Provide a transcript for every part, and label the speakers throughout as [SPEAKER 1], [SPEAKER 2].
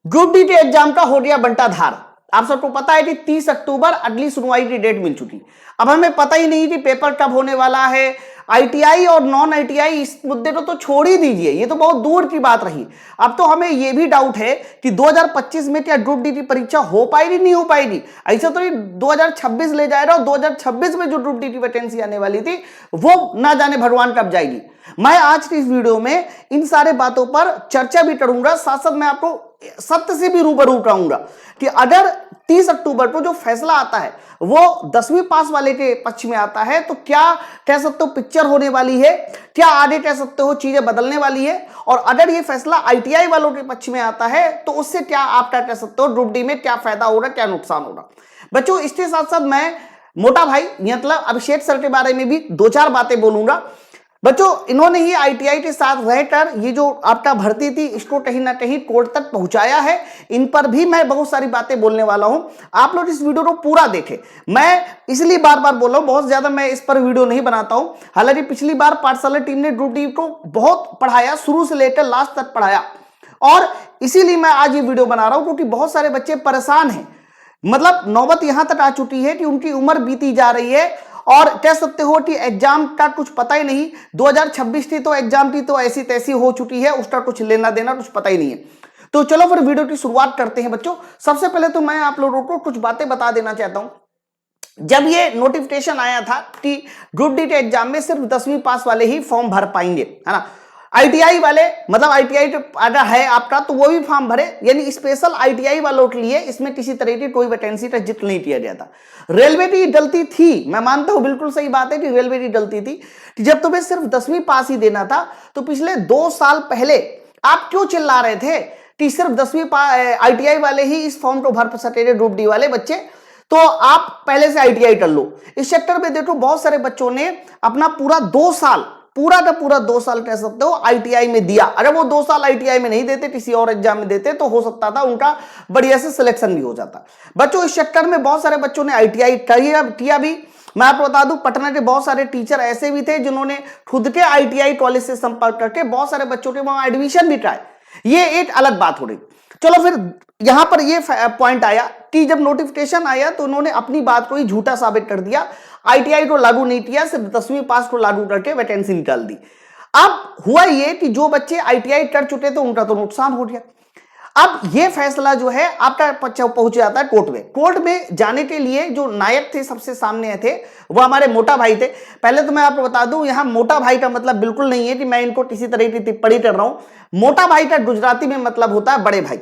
[SPEAKER 1] Group D exam का हो गया बंटा धार। आप सबको पता है कि 30 अक्टूबर अगली सुनवाई की डेट मिल चुकी। अब हमें पता ही नहीं कि पेपर कब होने वाला है। आईटीआई और नॉन आईटीआई इस मुद्दे को तो छोड़ ही दीजिए, ये तो बहुत दूर की बात रही। अब तो हमें यह भी डाउट है कि 2025 में क्या ग्रुप डी की परीक्षा हो पाएगी नहीं हो पाएगी। ऐसा तो 2026 ले जाएगा और 2026 में जो ग्रुप डी की वैकेंसी आने वाली थी वो ना जाने भगवान कब जाएगी। मैं आज की इस वीडियो में इन सारे बातों पर चर्चा भी करूंगा, साथ साथ मैं आपको सत्य से भी रूबरू कराऊंगा कि अगर 30 अक्टूबर को जो फैसला आता है वो 10वीं पास वाले के पक्ष में आता है तो क्या कह सकते हो पिक्चर होने वाली है, क्या आगे कह सकते हो चीजें बदलने वाली है। और अगर ये फैसला आईटीआई वालों के पक्ष में आता है तो उससे क्या आप क्या कह सकते हो ग्रुप डी में क्या फायदा होगा, क्या नुकसान होगा। बच्चों इसके साथ साथ मैं मोटा भाई मतलब अभिषेक सर के बारे में भी दो चार बातें बोलूंगा। बच्चों इन्होंने ही आईटीआई के साथ रहकर ये जो आपका भर्ती थी इसको कहीं ना कहीं कोर्ट तक पहुंचाया है। इन पर भी मैं बहुत सारी बातें बोलने वाला हूं, आप लोग इस वीडियो को पूरा देखें। मैं इसलिए बार बार बोल रहा हूं, बहुत ज्यादा मैं इस पर वीडियो नहीं बनाता हूं। हालांकि पिछली बार पाठशाला टीम ने ग्रुप डी को बहुत पढ़ाया, शुरू से लेकर लास्ट तक पढ़ाया और इसीलिए मैं आज ये वीडियो बना रहा हूं क्योंकि बहुत सारे बच्चे परेशान हैं। मतलब नौबत यहां तक आ चुकी है कि उनकी उम्र बीती जा रही है और कह सकते हो कि एग्जाम का कुछ पता ही नहीं। 2026 थी तो एग्जाम की तो ऐसी तैसी हो चुकी है, उसका कुछ लेना देना कुछ पता ही नहीं है। तो चलो फिर वीडियो की शुरुआत करते हैं। बच्चों सबसे पहले तो मैं आप लोगों को कुछ बातें बता देना चाहता हूं। जब ये नोटिफिकेशन आया था कि ग्रुप डी के एग्जाम में सिर्फ 10वीं पास वाले ही फॉर्म भर पाएंगे, है ना। आईटीआई वाले मतलब आईटीआई अगर है आपका तो वो भी फॉर्म भरे, यानी स्पेशल आईटीआई वालों के लिए इसमें किसी तरह की कोई वैकेंसी का जिक्र नहीं किया गया था। रेलवे की गलती थी, मैं मानता हूं बिल्कुल सही बात है कि रेलवे की गलती थी कि जब तुम्हें सिर्फ 10वीं पास ही देना था तो पिछले 2 साल पहले आप क्यों चिल्ला रहे थे कि सिर्फ 10वीं आईटीआई वाले ही इस फॉर्म को भर सकेंगे ग्रुप डी वाले बच्चे, तो आप पहले से आईटीआई कर लो। इस सेक्टर में देखो बहुत सारे बच्चों ने अपना पूरा 2 साल पूरा का पूरा 2 साल कह सकते हो आईटीआई में दिया। अगर वो 2 साल आईटीआई में नहीं देते किसी और एग्जाम में देते तो हो सकता था उनका बढ़िया से सिलेक्शन भी हो जाता। बच्चों इस चक्कर में बहुत सारे बच्चों ने आईटीआई किया भी। मैं आपको बता दूं पटना के बहुत सारे टीचर ऐसे भी थे जिन्होंने खुद के आईटीआई कॉलेज से संपर्क करके बहुत सारे बच्चों के वहां एडमिशन भी ट्राई। ये एक अलग बात हो रही। चलो फिर यहां पर ये पॉइंट आया कि जब नोटिफिकेशन आया तो उन्होंने अपनी बात को ही झूठा साबित कर दिया। आईटीआई को लागू नहीं किया, सिर्फ 10वीं पास को लागू करके वैकेंसी निकाल दी। अब हुआ ये कि जो बच्चे आईटीआई कर चुके थे उनका तो नुकसान हो गया। अब ये फैसला जो है आपका पहुंच जाता है कोर्ट में। कोर्ट में जाने के लिए जो नायक थे सबसे सामने थे वो हमारे मोटा भाई थे। पहले तो मैं आपको बता दूं यहां मोटा भाई का मतलब बिल्कुल नहीं है कि मैं इनको किसी तरह की टिप्पणी कर रहा हूं। मोटा भाई का गुजराती में मतलब होता है बड़े भाई।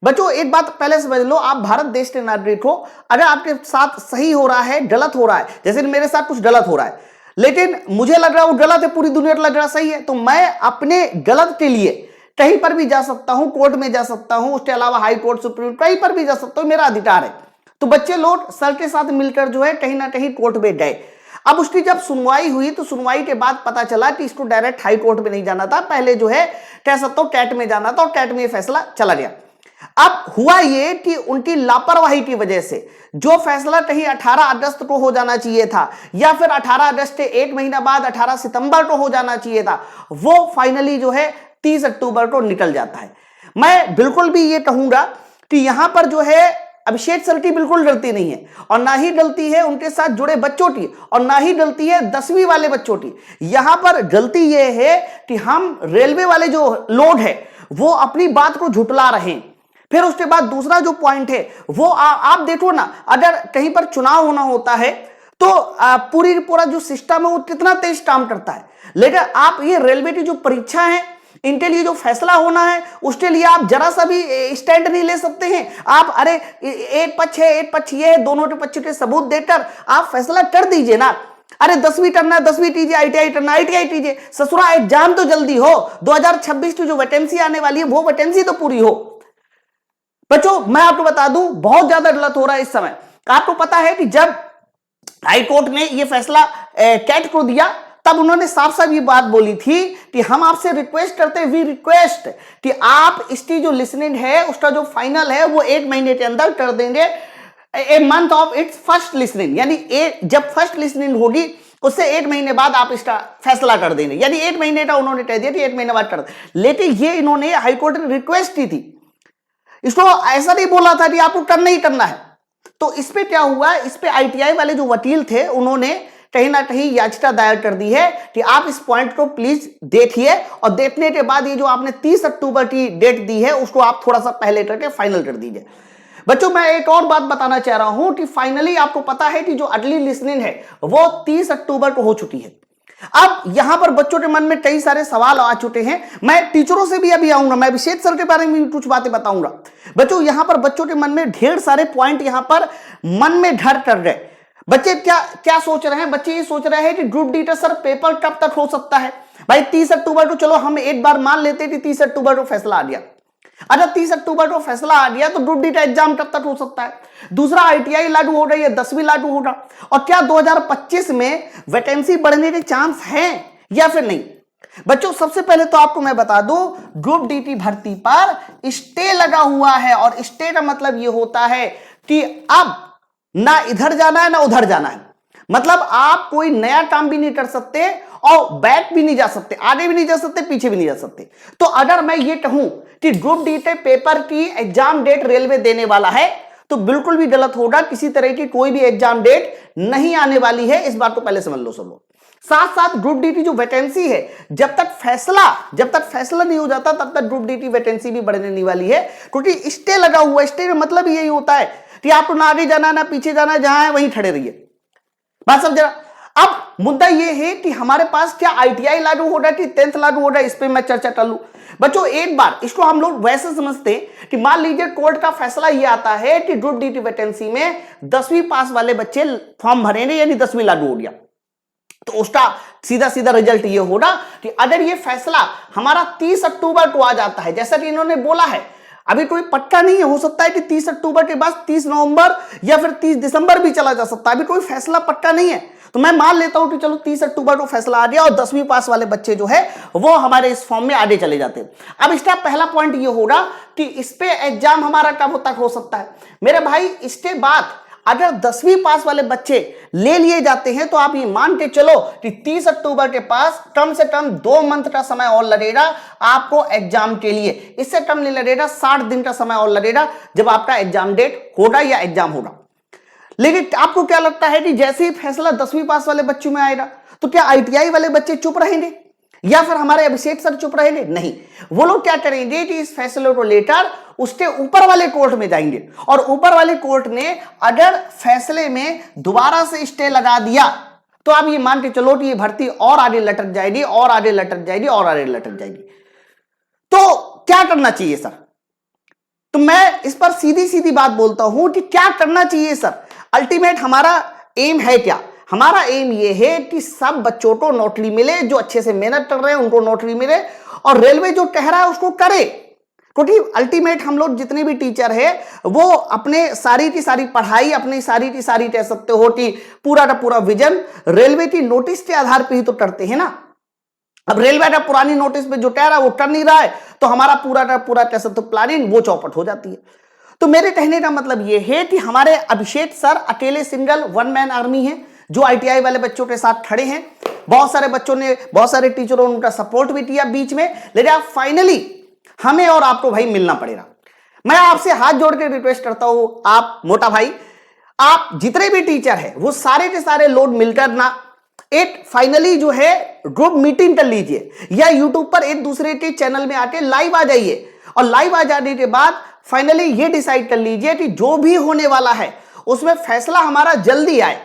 [SPEAKER 1] बच्चों एक बात पहले समझ लो, आप भारत देश के नागरिक हो, अगर आपके साथ सही हो रहा है गलत हो रहा है, जैसे मेरे साथ कुछ गलत हो रहा है लेकिन मुझे लग रहा है वो गलत है, पूरी दुनिया को लग रहा सही है, तो मैं अपने गलत के लिए कहीं पर भी जा सकता हूं, कोर्ट में जा सकता हूं, उसके अलावा हाई कोर्ट सुप्रीम कहीं पर भी जा सकता हूं, मेरा अधिकार है। तो बच्चे लोग सर के साथ मिलकर जो है कहीं ना कहीं कोर्ट में गए। अब उसकी जब सुनवाई हुई तो सुनवाई के बाद पता चला कि इसको डायरेक्ट हाई कोर्ट में नहीं जाना था, पहले जो है कह सकता हूं कैट में जाना था और कैट में यह फैसला चला गया। अब हुआ यह कि उनकी लापरवाही की वजह से जो फैसला कहीं 18 अगस्त को हो जाना चाहिए था या फिर 18 अगस्त के एक महीना बाद 18 सितंबर को हो जाना चाहिए था, वो फाइनली जो है 30 अक्टूबर को निकल जाता है। मैं बिल्कुल भी ये कहूंगा कि यहां पर जो है अभिषेक सर की बिल्कुल गलती नहीं है और ना ही गलती है उनके साथ जुड़े बच्चों की और ना ही गलती है 10वीं वाले बच्चों की। यहां पर गलती यह है कि हम रेलवे वाले जो लोग हैं वो अपनी बात को झुटला रहे हैं। फिर उसके बाद दूसरा जो पॉइंट है वो आप देखो ना, अगर कहीं पर चुनाव होना होता है तो पूरा जो सिस्टम है वो कितना तेज काम करता है, लेकिन आप ये रेलवे की जो परीक्षा है इनके लिए जो फैसला होना है उसके लिए आप जरा सा भी स्टैंड नहीं ले सकते हैं। आप अरे एक पक्ष है एक पक्ष ये है, दोनों के पक्ष के सबूत देकर आप फैसला कर दीजिए ना। अरे 10वीं करना है 10वीं कीजिए, आईटीआई करना आईटीआई कीजिए, ससुरा एग्जाम तो जल्दी हो, 2026 की जो वैकेंसी आने वाली है वो वैकेंसी तो पूरी हो। बच्चों मैं आपको बता दूं बहुत ज्यादा गलत हो रहा है इस समय। आपको पता है कि जब हाईकोर्ट ने यह फैसला कैट को दिया तब उन्होंने साफ साफ ये बात बोली थी कि हम आपसे रिक्वेस्ट करते हैं, वी रिक्वेस्ट कि आप इसकी जो लिसनिंग है उसका जो फाइनल है वो 1 महीने के अंदर कर देंगे, a month of its first listening, यानी जब फर्स्ट लिसनिंग होगी उससे 1 महीने बाद आप इसका फैसला कर देंगे, यानी 1 महीने का उन्होंने कह दिया कि 1 महीने बाद कर। लेकिन ये इन्होंने हाईकोर्ट ने रिक्वेस्ट की थी इसको ऐसा नहीं बोला था कि आपको करना ही करना है। तो इस पे क्या हुआ, इस पे आईटीआई वाले जो वकील थे उन्होंने कहीं ना कहीं याचिका दायर कर दी है कि आप इस पॉइंट को प्लीज देखिए, और देखने के बाद ये जो आपने 30 अक्टूबर की डेट दी है उसको आप थोड़ा सा पहले करके फाइनल कर दीजिए। बच्चों मैं एक और बात बताना चाह रहा हूं कि फाइनली आपको पता है कि जो अगली लिसनिंग है वो 30 अक्टूबर को हो चुकी है। अब यहां पर बच्चों के मन में कई सारे सवाल आ चुके हैं, मैं टीचरों से भी अभी आऊंगा, मैं अभिषेक सर के बारे में भी कुछ बातें बताऊंगा। बच्चों यहां पर बच्चों के मन में ढेर सारे पॉइंट यहां पर मन में घर कर रहे। बच्चे क्या क्या सोच रहे हैं, बच्चे ये सोच रहे हैं कि ग्रुप डी का सर पेपर कब तक हो सकता है। भाई 30 अक्टूबर को चलो हम एक बार मान लेते कि 30 अक्टूबर को फैसला आ गया। अच्छा 30 अक्टूबर को फैसला आ गया तो ग्रुप डी का एग्जाम कब तक हो सकता है। दूसरा आईटीआई लागू हो रही है, 10वीं लागू होगा, और क्या 2025 में वैकेंसी बढ़ने के चांस हैं या फिर नहीं। बच्चों सबसे पहले तो आपको मैं बता दूं, ग्रुप डी की भर्ती पर स्टे लगा हुआ है, और स्टे का मतलब यह होता है कि अब ना इधर जाना है ना उधर जाना है। मतलब आप कोई नया काम भी नहीं कर सकते और बैक भी नहीं जा सकते, आगे भी नहीं जा सकते, पीछे भी नहीं जा सकते। तो अगर मैं ये कहूं कि ग्रुप डी के पेपर की एग्जाम डेट रेलवे देने वाला है तो बिल्कुल भी गलत होगा। किसी तरह की कोई भी एग्जाम डेट नहीं आने वाली है, इस बात को पहले समझ लो सब लोग। साथ साथ ग्रुप डी की जो वैकेंसी है, जब तक फैसला नहीं हो जाता तब तक ग्रुप डी की वैकेंसी भी बढ़ने नहीं वाली है, क्योंकि स्टे लगा हुआ है। स्टे का मतलब यही होता है कि आपको ना आगे जाना ना पीछे जाना, जहां है वहीं खड़े रहिए। बात समझ रहा। अब मुद्दा यह है कि हमारे पास क्या आईटीआई लागू हो रहा है कि 10th लागू हो रहा है, इस पे मैं चर्चा कर लूं। बच्चों एक बार इसको हम लोग वैसे समझते कि मान लीजिए कोर्ट का फैसला यह आता है कि ग्रुप डी की वैकेंसी में 10वीं पास वाले बच्चे फॉर्म भरेंगे, यानी 10वीं लागू हो गया, तो उसका सीधा सीधा रिजल्ट ये होगा कि अगर ये फैसला हमारा 30 अक्टूबर को आ जाता है, जैसा कि इन्होंने बोला है, अभी कोई पक्का नहीं है, हो सकता है कि 30 अक्टूबर के बाद 30 नवंबर या फिर 30 दिसंबर भी चला जा सकता है, अभी कोई फैसला पक्का नहीं है। तो मैं मान लेता हूं कि चलो 30 अक्टूबर को फैसला आ गया और 10वीं पास वाले बच्चे जो है वो हमारे इस फॉर्म में आगे चले जाते हैं। अब इसका पहला पॉइंट ये होगा कि इस पे एग्जाम हमारा कब तक हो सकता है। मेरे भाई इसके बाद अगर 10वीं पास वाले बच्चे ले लिए जाते हैं तो आप ये मान के चलो कि 30 अक्टूबर के पास कम से कम 2 मंथ का समय और लगेगा आपको एग्जाम के लिए। इससे कम नहीं लगेगा, 60 दिन का समय और लगेगा जब आपका एग्जाम डेट होगा या एग्जाम होगा। लेकिन आपको क्या लगता है कि जैसे ही फैसला 10वीं पास वाले बच्चों में आएगा तो क्या आईटीआई वाले बच्चे चुप रहेंगे या फिर हमारे अभिषेक सर चुप रहेंगे? नहीं, वो लोग क्या करेंगे कि इस फैसले को लेकर उसके ऊपर वाले कोर्ट में जाएंगे, और ऊपर वाले कोर्ट ने अगर फैसले में दोबारा से स्टे लगा दिया तो आप ये मान के चलो कि ये भर्ती और आगे लटक जाएगी और आगे लटक जाएगी और आगे लटक जाएगी। तो क्या करना चाहिए सर? तो मैं इस पर सीधी सीधी बात बोलता हूं कि क्या करना चाहिए सर। अल्टीमेट हमारा एम है क्या? हमारा एम ये है कि सब बच्चों को नौकरी मिले, जो अच्छे से मेहनत कर रहे हैं उनको नौकरी मिले, और रेलवे जो कह रहा है उसको करे। क्योंकि अल्टीमेट हम लोग जितने भी टीचर है वो अपने सारी की सारी पढ़ाई, अपनी सारी की सारी कह सकते हो कि पूरा का पूरा विजन रेलवे की नोटिस के आधार पर ही तो करते हैं ना। अब रेलवे का पुरानी नोटिस पे जो कह रहा है वो कर नहीं रहा है, तो हमारा पूरा का पूरा कह सकते हो प्लानिंग वो चौपट हो जाती है। तो मेरे कहने का मतलब ये है कि हमारे अभिषेक सर अकेले सिंगल वन मैन आर्मी है जो आईटीआई वाले बच्चों के साथ खड़े हैं। बहुत सारे बच्चों ने, बहुत सारे टीचरों ने उनका सपोर्ट भी किया बीच में, लेकिन आप फाइनली हमें और आपको भाई मिलना पड़ेगा। मैं आपसे हाथ जोड़ के रिक्वेस्ट करता हूं, आप मोटा भाई, आप जितने भी टीचर है वो सारे के सारे लोग मिलकर ना एक फाइनली जो है ग्रुप मीटिंग कर लीजिए, या यूट्यूब पर एक दूसरे के चैनल में आके लाइव आ जाइए, और लाइव आ जाने के बाद फाइनली ये डिसाइड कर लीजिए कि जो भी होने वाला है उसमें फैसला हमारा जल्दी आए,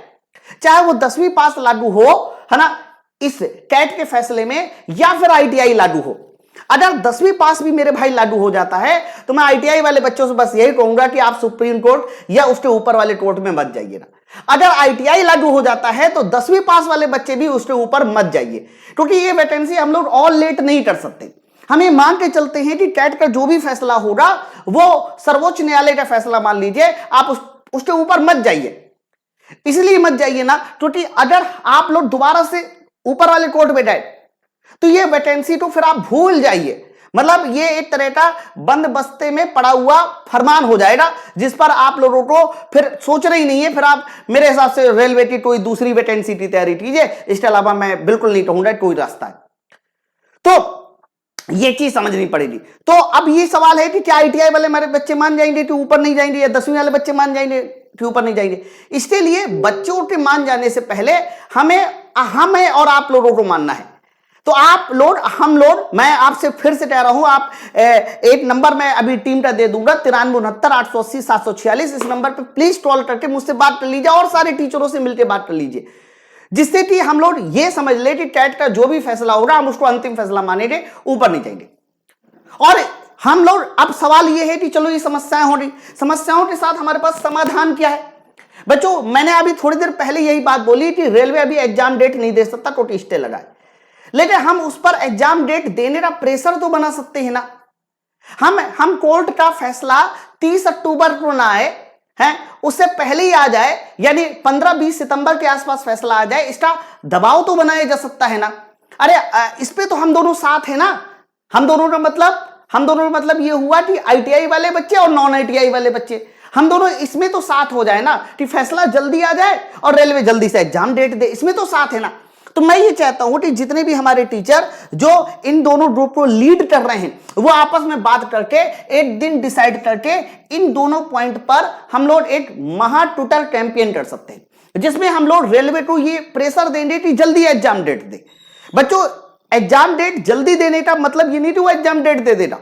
[SPEAKER 1] चाहे वो 10वीं पास लागू हो, है ना, इस कैट के फैसले में, या फिर आईटीआई लागू हो। अगर 10वीं पास भी मेरे भाई लागू हो जाता है तो मैं आईटीआई वाले बच्चों से बस यही कहूंगा कि आप सुप्रीम कोर्ट या उसके ऊपर वाले कोर्ट में मत जाइएगा। अगर आईटीआई लागू हो जाता है तो 10वीं पास वाले बच्चे भी उसके ऊपर मत जाइए, क्योंकि ये वैकेंसी हम लोग और लेट नहीं कर सकते। हम ये मान के चलते हैं कि कैट का जो भी फैसला होगा वो सर्वोच्च न्यायालय का फैसला मान लीजिए, आप उसके ऊपर मत जाइए। इसलिए मत जाइए ना क्योंकि अगर आप लोग दोबारा से ऊपर वाले कोर्ट में जाए तो ये वैकेंसी तो फिर आप भूल जाइए। मतलब ये एक तरह का बंद बस्ते में पड़ा हुआ फरमान हो जाएगा, जिस पर आप लोगों को फिर सोचना ही नहीं है। फिर आप मेरे हिसाब से रेलवे की कोई दूसरी वैकेंसी की तैयारी कीजिए, इसके अलावा मैं बिल्कुल नहीं कहूंगा कोई रास्ता है। तो ये चीज समझनी पड़ेगी। तो अब ये सवाल है कि क्या आईटीआई वाले हमारे बच्चे मान जाएंगे कि ऊपर नहीं जाएंगे, या 10वीं वाले बच्चे मान जाएंगे कि ऊपर नहीं जाएंगे। इसके लिए बच्चों के मान जाने से पहले हमें और आप लोगों को मानना है। तो आप लोड, हम लोड, मैं आपसे फिर से कह रहा हूं, आप एक नंबर मैं अभी टीम का दे दूंगा 9369 880 746। इस नंबर पे प्लीज कॉल करके मुझसे बात कर लीजिए और सारे टीचरों से मिलकर बात कर लीजिए, जिससे कि हम लोग ये समझ ले कि कैट का जो भी फैसला होगा हम उसको अंतिम फैसला मानेंगे, ऊपर नहीं जाएंगे। और हम लोग, अब सवाल ये है कि चलो ये समस्याएं हो रही, समस्याओं के साथ हमारे पास समाधान क्या है। बच्चों मैंने अभी थोड़ी देर पहले यही बात बोली कि रेलवे अभी एग्जाम डेट नहीं दे सकता, तो स्टे लगाए, लेकिन हम उस पर एग्जाम डेट देने का प्रेशर तो बना सकते हैं ना। हम कोर्ट का फैसला 30 अक्टूबर को ना आए हैं, उससे पहले ही आ जाए, यानी 15-20 सितंबर के आसपास फैसला आ जाए, इसका दबाव तो बनाया जा सकता है ना। अरे इस पे तो हम दोनों साथ है ना। हम दोनों का मतलब ये हुआ कि आईटीआई वाले बच्चे और नॉन आईटीआई वाले बच्चे, हम दोनों इसमें तो साथ हो जाए ना, कि फैसला जल्दी आ जाए और रेलवे जल्दी से एग्जाम डेट दे, इसमें तो साथ है ना। तो मैं ये चाहता हूं कि जितने भी हमारे टीचर जो इन दोनों ग्रुप को लीड कर रहे हैं, वो आपस में बात करके एक दिन डिसाइड करके इन दोनों पॉइंट पर हम लोग एक महा टूटर कैंपेन कर सकते हैं, जिसमें हम लोग रेलवे को ये प्रेशर देंगे कि जल्दी एग्जाम डेट दे। बच्चों एग्जाम डेट जल्दी देने का मतलब ये नहीं कि वो एग्जाम डेट दे देगा,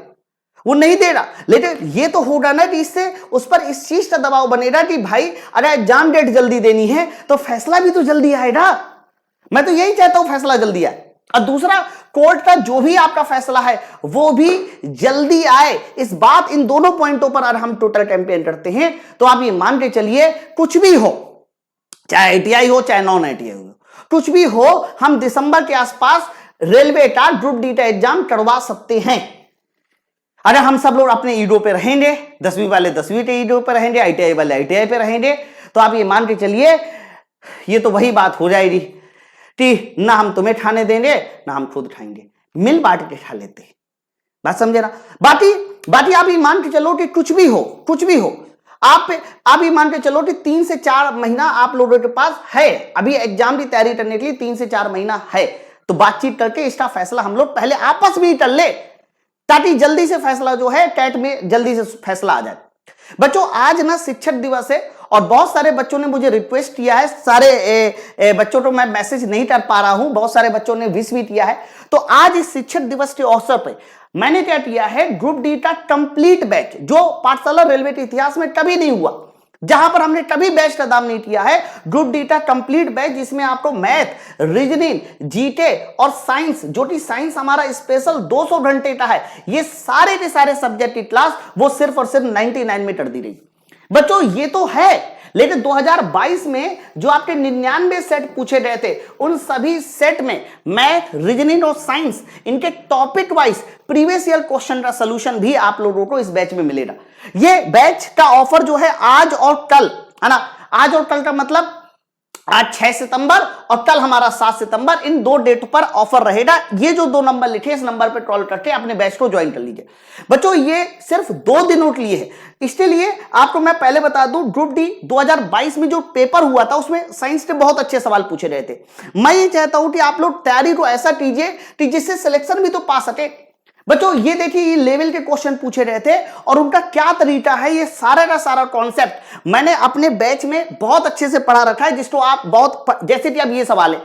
[SPEAKER 1] वो नहीं दे रहा, लेकिन ये तो होगा ना कि इससे उस पर इस चीज का दबाव बनेगा कि भाई अगर एग्जाम डेट जल्दी देनी है तो फैसला भी तो जल्दी आएगा। मैं तो यही चाहता हूं फैसला जल्दी आए, और दूसरा कोर्ट का जो भी आपका फैसला है वो भी जल्दी आए। इस बात, इन दोनों पॉइंटों पर अगर हम टोटल कैंपेन करते हैं तो आप ये मान के चलिए, कुछ भी हो, चाहे आईटीआई हो चाहे नॉन आईटीआई हो, कुछ भी हो, हम दिसंबर के आसपास रेलवे का ग्रुप डी का एग्जाम करवा सकते हैं। अरे हम सब लोग अपने ईडो पे रहेंगे, 10वीं वाले 10वीं के ईडो पे रहेंगे, आईटीआई वाले आईटीआई पे रहेंगे, तो आप ये मान के चलिए ये तो वही बात हो जाएगी कि ना हम तुम्हें खाने देंगे ना हम खुद खाएंगे, मिल बांट के खा लेते हैं। बात समझे ना। बाकी आप ये मान के चलो कि कुछ भी हो, आप ये मान के चलो कि 3 से 4 महीना आप लोगों के पास है, अभी एग्जाम की तैयारी करने के लिए 3 से 4 महीना है। तो बातचीत करके इसका फैसला हम लोग पहले आपस में ही कर ले, ताकि जल्दी से फैसला जो है कैट में जल्दी से फैसला आ जाए। बच्चों आज ना शिक्षक दिवस है, और बहुत सारे बच्चों ने मुझे रिक्वेस्ट किया है, सारे बच्चों को मैं मैसेज नहीं कर पा रहा हूं, बहुत सारे बच्चों ने विश भी किया है। तो आज इस शिक्षक दिवस के अवसर पर मैंने क्या किया है, ग्रुप डी का कंप्लीट बैच, जो पाठशाला रेलवे के इतिहास में कभी नहीं हुआ, जहां पर हमने कभी बैच का दाम नहीं किया है, ग्रुप डी का कंप्लीट बैच, जिसमें आपको मैथ, रीजनिंग, जीके और साइंस, जो कि साइंस हमारा स्पेशल 200 घंटे का है, ये सारे के सारे सब्जेक्ट की क्लास वो सिर्फ और सिर्फ 99 में कर दी गई। बच्चों ये तो है, लेकिन 2022 में जो आपके 99 सेट पूछे गए थे, उन सभी सेट में मैथ, रीजनिंग और साइंस, इनके topic wise previous year question का सोल्यूशन भी आप लोगों को इस बैच में मिलेगा। ये बैच का ऑफर जो है आज और कल है ना, आज और कल का मतलब आज 6 सितंबर और कल हमारा 7 सितंबर, इन 2 डेट पर ऑफर रहेगा। ये जो 2 नंबर लिखे, इस नंबर पर कॉल करके अपने बैच को ज्वाइन कर लीजिए। बच्चों ये सिर्फ 2 दिनों के लिए है, इसके लिए आपको मैं पहले बता दूं, ग्रुप डी 2022 में जो पेपर हुआ था उसमें साइंस के बहुत अच्छे सवाल पूछे गए थे। मैं ये चाहता हूं कि आप लोग तैयारी को ऐसा कीजिए कि जिससे सिलेक्शन भी तो पा सके। बच्चों ये देखिए, ये लेवल के क्वेश्चन पूछे रहे थे और उनका क्या तरीका है, ये सारा का सारा कॉन्सेप्ट मैंने अपने बैच में बहुत अच्छे से पढ़ा रखा है, जिसको आप बहुत, जैसे कि अब ये सवाल है,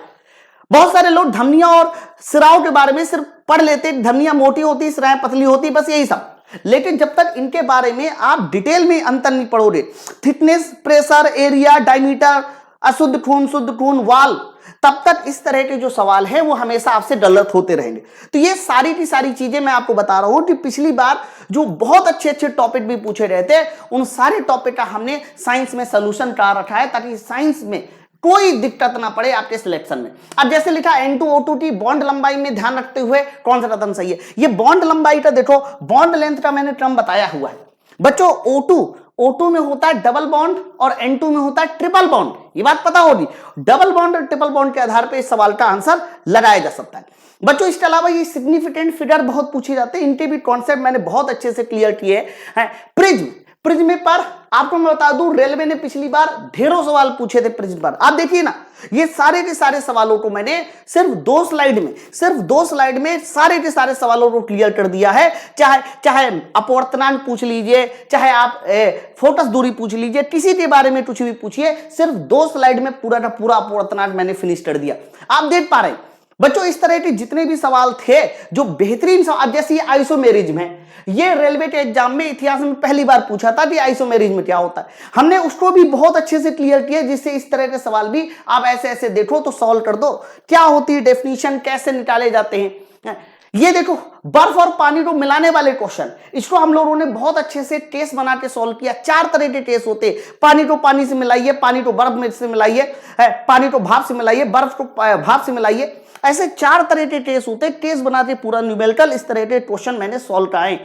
[SPEAKER 1] बहुत सारे लोग धमनियां और सिराओं के बारे में सिर्फ पढ़ लेते, धमनियां मोटी होती, सिराएं पतली होती, बस यही सब। लेकिन जब तक इनके बारे में आप डिटेल में अंतर नहीं पढ़ोगे, थिकनेस, प्रेशर, एरिया, डायमीटर, अशुद्ध खून, शुद्ध खून, वाल, तब तक इस तरह के जो सवाल है वो हमेशा आपसे गलत होते रहेंगे। तो ये सारी की सारी चीजें मैं आपको बता रहा हूं कि पिछली बार जो बहुत अच्छे अच्छे टॉपिक भी पूछे रहे थे, उन सारे टॉपिक का हमने साइंस में सोल्यूशन कर रखा है, ताकि साइंस में कोई दिक्कत ना पड़े आपके सिलेक्शन में। अब जैसे लिखा N2O2 की बॉन्ड लंबाई में ध्यान रखते हुए कौन सा कदम सही है, ये बॉन्ड लंबाई का देखो, बॉन्ड लेंथ का मैंने टर्म बताया हुआ है। बच्चों O2 में होता है डबल बॉन्ड और N2 में होता है ट्रिपल बॉन्ड, ये बात पता होगी। डबल बॉन्ड और ट्रिपल बॉन्ड के आधार पर इस सवाल का आंसर लगाया जा सकता है। बच्चों इसके अलावा ये सिग्निफिकेंट फिगर बहुत पूछे जाते हैं, इनके भी कॉन्सेप्ट मैंने बहुत अच्छे से क्लियर किए हैं। प्रिज्म पर आपको मैं बता दूं, रेलवे ने पिछली बार ढेरों सवाल पूछे थे प्रिज्म पर। आप देखिए ना, ये सारे के सारे सवालों को मैंने सिर्फ दो स्लाइड में सारे के सारे सवालों को क्लियर कर दिया है। चाहे अपवर्तनांक पूछ लीजिए, चाहे आप फोकस दूरी पूछ लीजिए, किसी के बारे में कुछ भी पूछिए, सिर्फ 2 स्लाइड में पूरा का पूरा अपवर्तनांक मैंने फिनिश कर दिया। आप देख पा रहे हैं बच्चों, इस तरह के जितने भी सवाल थे जो बेहतरीन सवाल, जैसे ये आइसोमेरिज्म है, ये रेलवे के एग्जाम में इतिहास में पहली बार पूछा था कि आइसोमेरिज्म क्या होता है। हमने उसको भी बहुत अच्छे से क्लियर किया, जिससे इस तरह के सवाल भी आप ऐसे ऐसे देखो तो सॉल्व कर दो। क्या होती है डेफिनेशन, कैसे निकाले जाते हैं। ये देखो, बर्फ और पानी को मिलाने वाले क्वेश्चन, इसको हम लोगों ने बहुत अच्छे से टेस्ट बना के सॉल्व किया। 4 तरह के टेस्ट होते हैं। पानी को पानी से मिलाइए, पानी को बर्फ में से मिलाइए, पानी को भाप से मिलाइए, बर्फ को भाप से मिलाइए। ऐसे 4 तरह के टेस्ट होते हैं। टेस्ट बनाते पूरा न्यूमेरिकल, इस तरह के क्वेश्चन मैंने सॉल्व कराए।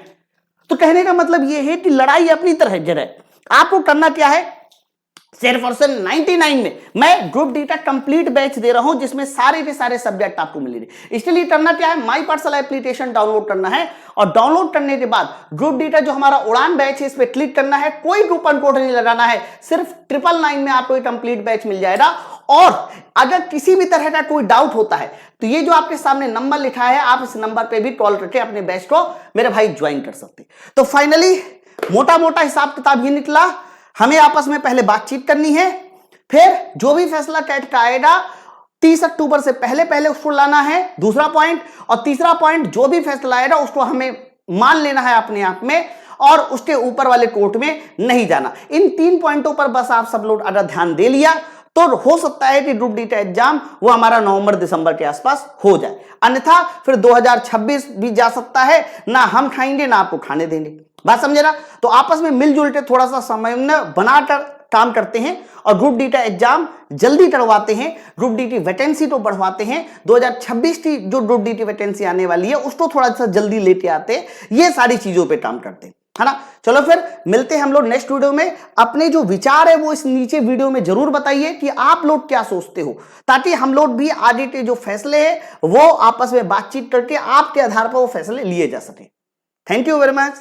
[SPEAKER 1] तो कहने का मतलब यह है कि लड़ाई अपनी तरह जरा आपको करना क्या है, सिर्फ और सिर्फ 99 में मैं ग्रुप डी का कंप्लीट बैच दे रहा हूं, जिसमें सारे के सारे सब्जेक्ट आपको मिलेंगे। इसके लिए करना क्या है, माई पाठशाला एप्लीकेशन डाउनलोड करना है, और डाउनलोड करने के बाद ग्रुप डी का जो हमारा उड़ान बैच है, इस पे क्लिक करना है। कोई कूपन कोड नहीं लगाना है, सिर्फ 999 में आपको कंप्लीट बैच मिल जाएगा। और अगर किसी भी तरह का कोई डाउट होता है तो ये जो आपके सामने नंबर लिखा है, आप इस नंबर पे भी कॉल करके अपने बैच को मेरे भाई ज्वाइन कर सकते। तो फाइनली मोटा मोटा हिसाब किताब ये निकला, हमें आपस में पहले बातचीत करनी है, फिर जो भी फैसला कैट का आएगा 30 अक्टूबर से पहले उसको लाना है, दूसरा पॉइंट। और तीसरा पॉइंट, जो भी फैसला आएगा उसको हमें मान लेना है अपने आप में, और उसके ऊपर वाले कोर्ट में नहीं जाना। इन 3 पॉइंटों पर बस आप सब लोग अगर ध्यान दे लिया तो हो सकता है कि ग्रुप डी का एग्जाम वो हमारा नवंबर दिसंबर के आसपास हो जाए। अन्यथा फिर 2026 भी जा सकता है, ना हम खाएंगे ना आपको खाने देंगे। बात समझे ना? तो आपस में मिलजुल के थोड़ा सा समन्वय बनाकर काम करते हैं और ग्रुप डी का एग्जाम जल्दी करवाते हैं, ग्रुप डी की वैकेंसी तो बढ़वाते हैं। 2026 की जो ग्रुप डी की वैकेंसी आने वाली है उसको थोड़ा सा जल्दी लेके आते हैं। ये सारी चीजों पे काम करते हैं, है ना। चलो फिर मिलते हैं हम लोग नेक्स्ट वीडियो में। अपने जो विचार है वो इस नीचे वीडियो में जरूर बताइए कि आप लोग क्या सोचते हो, ताकि हम लोग भी आगे के जो फैसले हैं वो आपस में बातचीत करके आपके आधार पर वो फैसले लिए जा सके। Thank you very much.